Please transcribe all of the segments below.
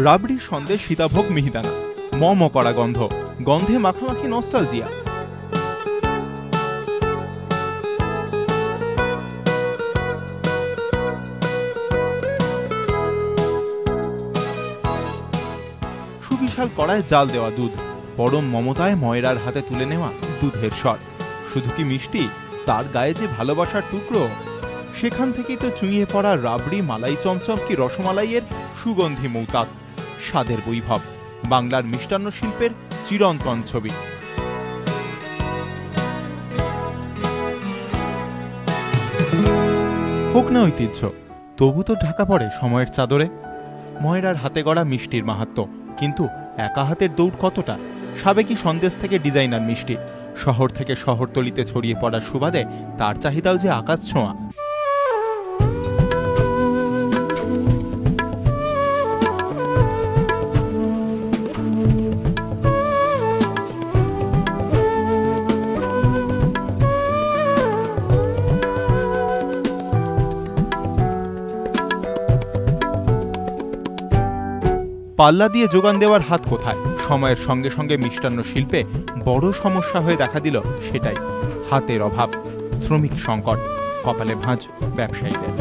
রাবড়ি, সন্দেশ, সীতাভোগ, মিহিদানা, ম করা গন্ধ, গন্ধে মাখামাখি নস্টালজিয়া। সুবিশাল কড়ায় জাল দেওয়া দুধ, পরম মমতায় ময়রার হাতে তুলে নেওয়া দুধের স্বর। শুধু কি মিষ্টি, তার গায়ে যে ভালোবাসার টুকরো। সেখান থেকেই তো চুঁইয়ে পড়া রাবড়ি, মালাই চমচম কি রসমালাইয়ের সুগন্ধি মৌতাক। স্বাদের বৈভব, বাংলার মিষ্টান্ন শিল্পের চিরন্তন ছবি। হোক না ঐতিহ্য, তবু তো ঢাকা পড়ে সময়ের চাদরে। ময়রার হাতে গড়া মিষ্টির মাহাত্ম্য, কিন্তু একা হাতের দৌড় কতটা। সাবেকি সন্দেশ থেকে ডিজাইনার মিষ্টি, শহর থেকে শহরতলিতে ছড়িয়ে পড়ার সুবাদে তার চাহিদাও যে আকাশ ছোঁয়া। পাল্লা দিয়ে যোগান দেওয়ার হাত কোথায়। সময়ের সঙ্গে সঙ্গে মিষ্টান্ন শিল্পে বড় সমস্যা হয়ে দেখা দিল সেটাই, হাতের অভাব, শ্রমিক সংকট, কপালে ভাঁজ ব্যবসায়ীদের।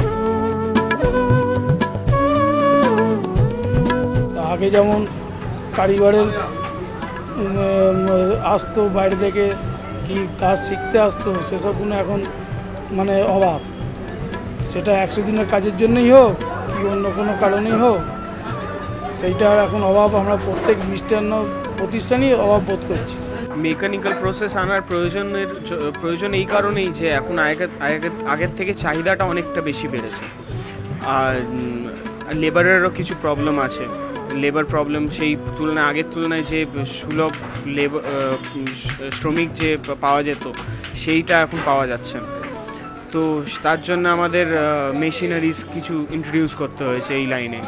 আগে যেমন কারিগরের আসতো বাইরে থেকে, কি কাজ শিখতে আসতো, সেসবগুলো এখন মানে অভাব। সেটা 100 দিনের কাজের জন্যই হোক কি অন্য কোনো কারণেই হোক, সেইটার এখন অভাব। আমরা প্রত্যেক মিষ্টান্ন প্রতিষ্ঠানই অভাব বোধ করছি। মেকানিক্যাল প্রসেস আনার প্রয়োজন এই কারণেই যে এখন আগের থেকে চাহিদাটা অনেকটা বেশি বেড়েছে। আর লেবারেরও কিছু প্রবলেম আছে, লেবার প্রবলেম সেই তুলনায় আগের তুলনায় যে সুলভ শ্রমিক যে পাওয়া যেত সেইটা এখন পাওয়া যাচ্ছে না। তো তার জন্য আমাদের মেশিনারিজ কিছু ইন্ট্রোডিউস করতে হয়েছে এই লাইনে।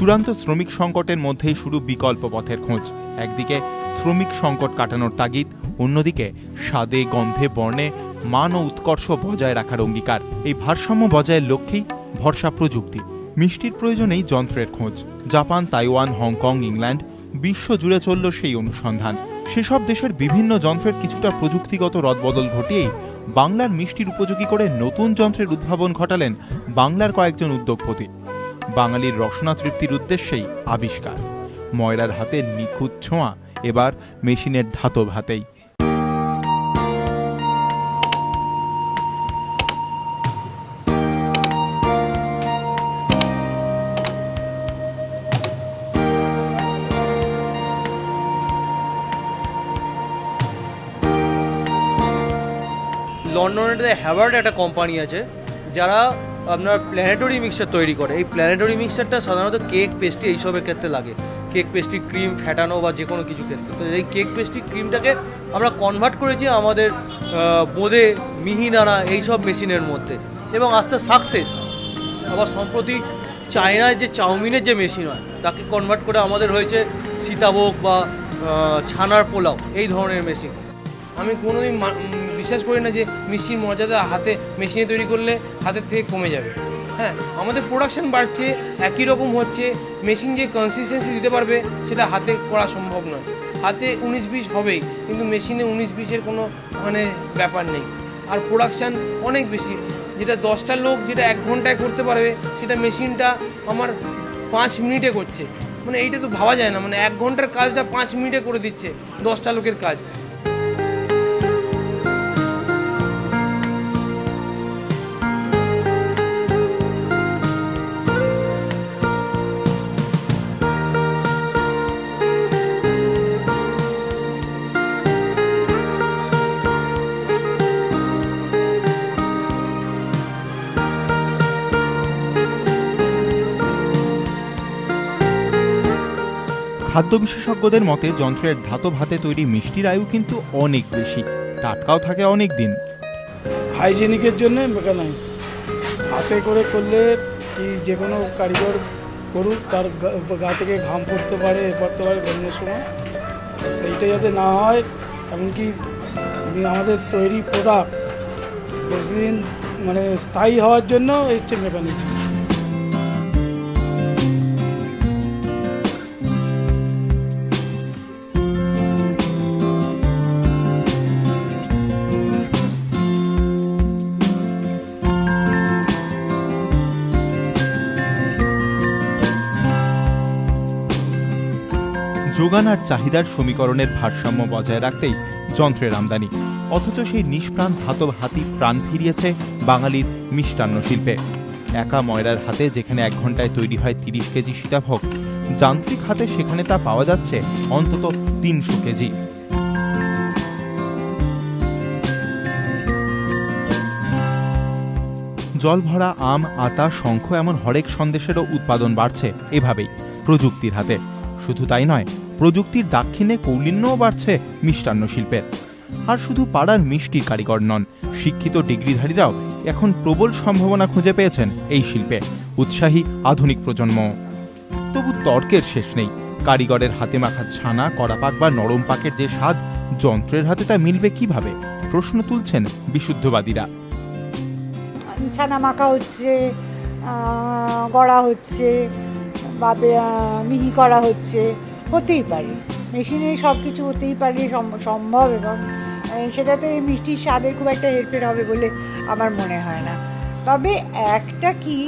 চূড়ান্ত শ্রমিক সংকটের মধ্যেই শুরু বিকল্প পথের খোঁজ। একদিকে শ্রমিক সংকট কাটানোর তাগিদ, অন্যদিকে স্বাদে, গন্ধে, বর্ণে মান ও উৎকর্ষ বজায় রাখার অঙ্গীকার। এই ভারসাম্য বজায়ের লক্ষ্যেই ভরসা প্রযুক্তি। মিষ্টির প্রয়োজনেই যন্ত্রের খোঁজ। জাপান, তাইওয়ান, হংকং, ইংল্যান্ড, বিশ্ব জুড়ে চলল সেই অনুসন্ধান। সেসব দেশের বিভিন্ন যন্ত্রের কিছুটা প্রযুক্তিগত রদবদল ঘটিয়েই বাংলার মিষ্টির উপযোগী করে নতুন যন্ত্রের উদ্ভাবন ঘটালেন বাংলার কয়েকজন উদ্যোগপতি। বাঙালির রসনা তৃপ্তির উদ্দেশ্যেই আবিষ্কার। ময়রার হাতের নিখুঁত ছোঁয়া এবার মেশিনের ধাতব হাতেই। লন্ডনের হ্যাভার্ড একটা কোম্পানি আছে যারা আপনার প্ল্যানেটরি মিক্সচার তৈরি করে। এই প্ল্যানেটরি মিক্সচারটা সাধারণত কেক, পেস্ট্রি এইসবের ক্ষেত্রে লাগে। কেক, পেস্ট্রি, ক্রিম ফেটানো বা যে কোনো কিছু ক্ষেত্রে। তো এই কেক, পেস্ট্রি, ক্রিমটাকে আমরা কনভার্ট করেছি আমাদের বোঁদে, মিহিদানা এইসব মেশিনের মধ্যে, এবং আস্তে সাকসেস। আবার সম্প্রতি চায়নায় যে চাউমিনের যে মেশিন হয় তাকে কনভার্ট করে আমাদের হয়েছে সীতাভোগ বা ছানার পোলাও, এই ধরনের মেশিন। আমি কোনোদিন বিশ্বাস করি না যে মিষ্টির মর্যাদা হাতে মেশিনে তৈরি করলে হাতের থেকে কমে যাবে। হ্যাঁ, আমাদের প্রোডাকশান বাড়ছে, একই রকম হচ্ছে, মেশিন যে কনসিস্টেন্সি দিতে পারবে সেটা হাতে করা সম্ভব নয়। হাতে 19-20 হবেই, কিন্তু মেশিনে 19-20-এর কোনো ব্যাপার নেই। আর প্রোডাকশান অনেক বেশি, যেটা 10টা লোক যেটা 1 ঘন্টায় করতে পারবে সেটা মেশিনটা আমার 5 মিনিটে করছে। এইটা তো ভাবা যায় না, 1 ঘন্টার কাজটা 5 মিনিটে করে দিচ্ছে 10টা লোকের কাজ। খাদ্য বিশেষজ্ঞদের মতে যন্ত্রের ধাতব হাতে তৈরি মিষ্টির আয়ু কিন্তু অনেক বেশি, টাটকাও থাকে অনেক দিন। হাইজেনিকের জন্য মেকানাইজ হাতে করে করলে কি যে কোনো কারিগর করুক তার গা থেকে ঘাম পড়তে পারে, পড়তে পারে গরমের সময়, সেইটা যাতে না হয়। এমনকি আমাদের তৈরি প্রোডাক্ট বেশি দিন মানে স্থায়ী হওয়ার জন্য হচ্ছে মেকানিজম। যোগান আর চাহিদার সমীকরণের ভারসাম্য বজায় রাখতেই যন্ত্রের আমদানি, অথচ সেই নিষ্প্রাণ ধাতব হাতি প্রাণ ফিরিয়েছে বাঙালির মিষ্টান্ন শিল্পে। একা ময়রার হাতে যেখানে 1 ঘন্টায় তৈরি হয় 30 কেজি সীতাভোগ, যান্ত্রিক হাতে সেখানে তা পাওয়া যাচ্ছে অন্তত 300 কেজি। জল ভরা আম, আতা, শঙ্খ এমন হরেক সন্দেশেরও উৎপাদন বাড়ছে এভাবেই প্রযুক্তির হাতে। শুধু তাই নয়, প্রযুক্তির দাক্ষিণ্যে কৌলিন্যও বাড়ছে মিষ্টান্ন শিল্পের। আর শুধু পাড়ার মিষ্টির কারিগর নন, শিক্ষিত ডিগ্রিধারীরাও এখন প্রবল সম্ভাবনা খুঁজে পেয়েছেন এই শিল্পে, উৎসাহী আধুনিক প্রজন্ম। তবু তর্কের শেষ নেই, কারিগরের হাতে মাখা ছানা, কড়াপাক বা নরম পাকের যে স্বাদ, যন্ত্রের হাতে তা মিলবে কিভাবে? প্রশ্ন তুলছেন বিশুদ্ধবাদীরা। ছানা মাখা হচ্ছে, গড়া হচ্ছে বা মিহি করা হচ্ছে, হতেই পারে, মেশিনে সব কিছু হতেই পারে, সম্ভব, এবং সেটাতে মিষ্টির স্বাদের খুব একটা হেরফের হবে বলে আমার মনে হয় না। তবে একটা কি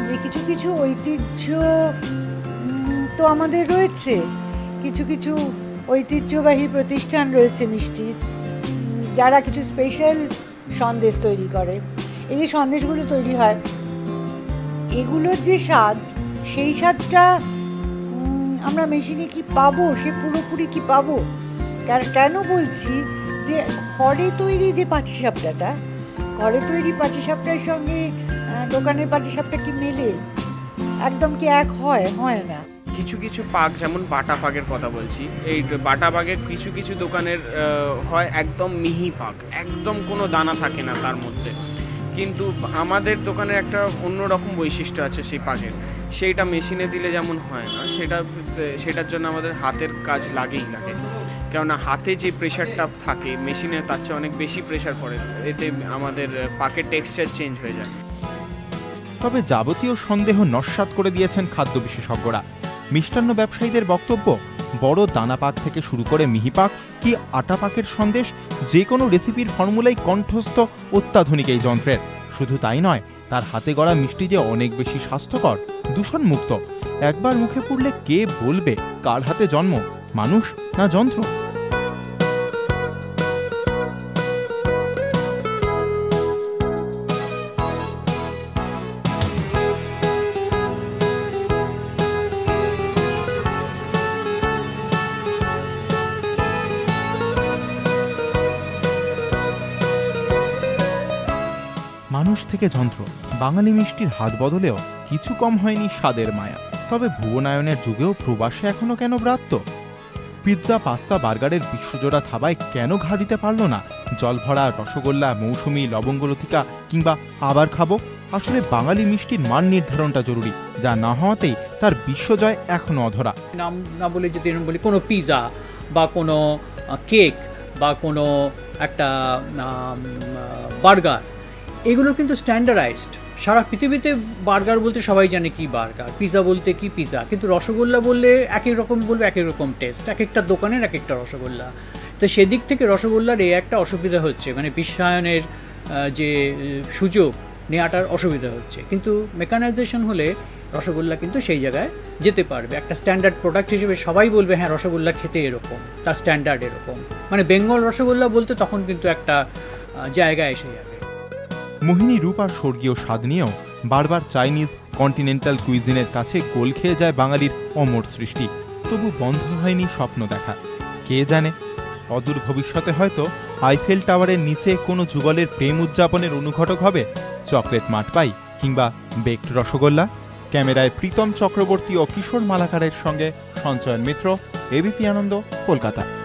যে কিছু কিছু ঐতিহ্য তো আমাদের রয়েছে, কিছু কিছু ঐতিহ্যবাহী প্রতিষ্ঠান রয়েছে মিষ্টির, যারা কিছু স্পেশাল সন্দেশ তৈরি করে। এই যে সন্দেশগুলো তৈরি হয়, এগুলোর যে স্বাদ, সেই স্বাদটা আমরা মেশিনে কি পাবো, সে পুরোপুরি কি পাবো? কেন বলছি যে ঘরে তৈরি যে পাটিসাপটাটা, ঘরে তৈরি পাটিসাপটার সঙ্গে দোকানের পাটিসাপটা কি মেলে? একদম কি এক হয়? হয় না। কিছু কিছু পাক, যেমন বাটা পাকের কথা বলছি, এই বাটা পাকের কিছু কিছু দোকানের হয় একদম মিহি পাক, একদম কোনো দানা থাকে না তার মধ্যে, কিন্তু আমাদের দোকানের একটা অন্যরকম বৈশিষ্ট্য আছে সেই পাকের, সেইটা মেশিনে দিলে যেমন হয় না, সেটার জন্য আমাদের হাতের কাজ লাগে। কেননা হাতে যে প্রেশারটা থাকে মেশিনে তার চেয়ে অনেক বেশি প্রেশার পড়ে, এতে আমাদের পাকের টেক্সচার চেঞ্জ হয়ে যায়। তবে যাবতীয় সন্দেহ নস্যাৎ করে দিয়েছেন খাদ্য বিশেষজ্ঞরা। মিষ্টান্ন ব্যবসায়ীদের বক্তব্য, বড় দানা পাক থেকে শুরু করে মিহি পাক কি আটা পাকের সন্দেশ, যে কোনো রেসিপির ফর্মুলাই কণ্ঠস্থ অত্যাধুনিক এই যন্ত্রের। শুধু তাই নয়, তার হাতে গড়া মিষ্টি যে অনেক বেশি স্বাস্থ্যকর, দূষণমুক্ত। একবার মুখে পড়লে কে বলবে কার হাতে জন্ম, মানুষ না যন্ত্র? মানুষ থেকে যন্ত্র, বাঙালি মিষ্টির হাত বদলেও কিছু কম হয়নি স্বাদের মায়া। তবে ভুবনায়নের যুগেও প্রবাসে এখনো কেন ব্রাত্য? পিৎজা, পাস্তা, বার্গারের বিশ্বজোড়া থাবায় কেন ঘা দিতে পারল না জলভরা, রসগোল্লা, মৌসুমি, লবঙ্গলতিকা কিংবা আবার খাবো? আসলে বাঙালি মিষ্টির মান নির্ধারণটা জরুরি, যা না হওয়াতেই তার বিশ্বজয় এখনো অধরা। নাম না বলে যদি বলি, কোনো পিৎজা বা কোনো কেক বা কোনো একটা বার্গার, এগুলো কিন্তু স্ট্যান্ডার্ডাইজড। সারা পৃথিবীতে বার্গার বলতে সবাই জানে কি বার্গার, পিৎজা বলতে কি পিৎজা, কিন্তু রসগোল্লা বললে একই রকম বলবে, একই রকম টেস্ট, এক একটা দোকানের এক একটা রসগোল্লা। তো সেদিক থেকে রসগোল্লার এই একটা অসুবিধা হচ্ছে, মানে বিশ্বায়নের যে সুযোগ নেওয়াটার অসুবিধা হচ্ছে। কিন্তু মেকানাইজেশন হলে রসগোল্লা কিন্তু সেই জায়গায় যেতে পারবে, একটা স্ট্যান্ডার্ড প্রোডাক্ট হিসেবে সবাই বলবে হ্যাঁ রসগোল্লা খেতে এরকম, তার স্ট্যান্ডার্ড এরকম, মানে বেঙ্গল রসগোল্লা বলতে তখন কিন্তু একটা জায়গায় এসে যাবে। মোহিনী রূপ আর স্বর্গীয় স্বাদ নিয়েও বারবার চাইনিজ, কন্টিনেন্টাল কুইজিনের কাছে গোল খেয়ে যায় বাঙালির অমর সৃষ্টি। তবু বন্ধ হয়নি স্বপ্ন দেখা। কে জানে, অদূর ভবিষ্যতে হয়তো আইফেল টাওয়ারের নিচে কোনো যুগলের প্রেম উদযাপনের অনুঘটক হবে চকলেট মাটপাই কিংবা বেকড রসগোল্লা। ক্যামেরায় প্রীতম চক্রবর্তী ও কিশোর মালাকারের সঙ্গে সঞ্চয়ন মিত্র, এবিপি আনন্দ, কলকাতা।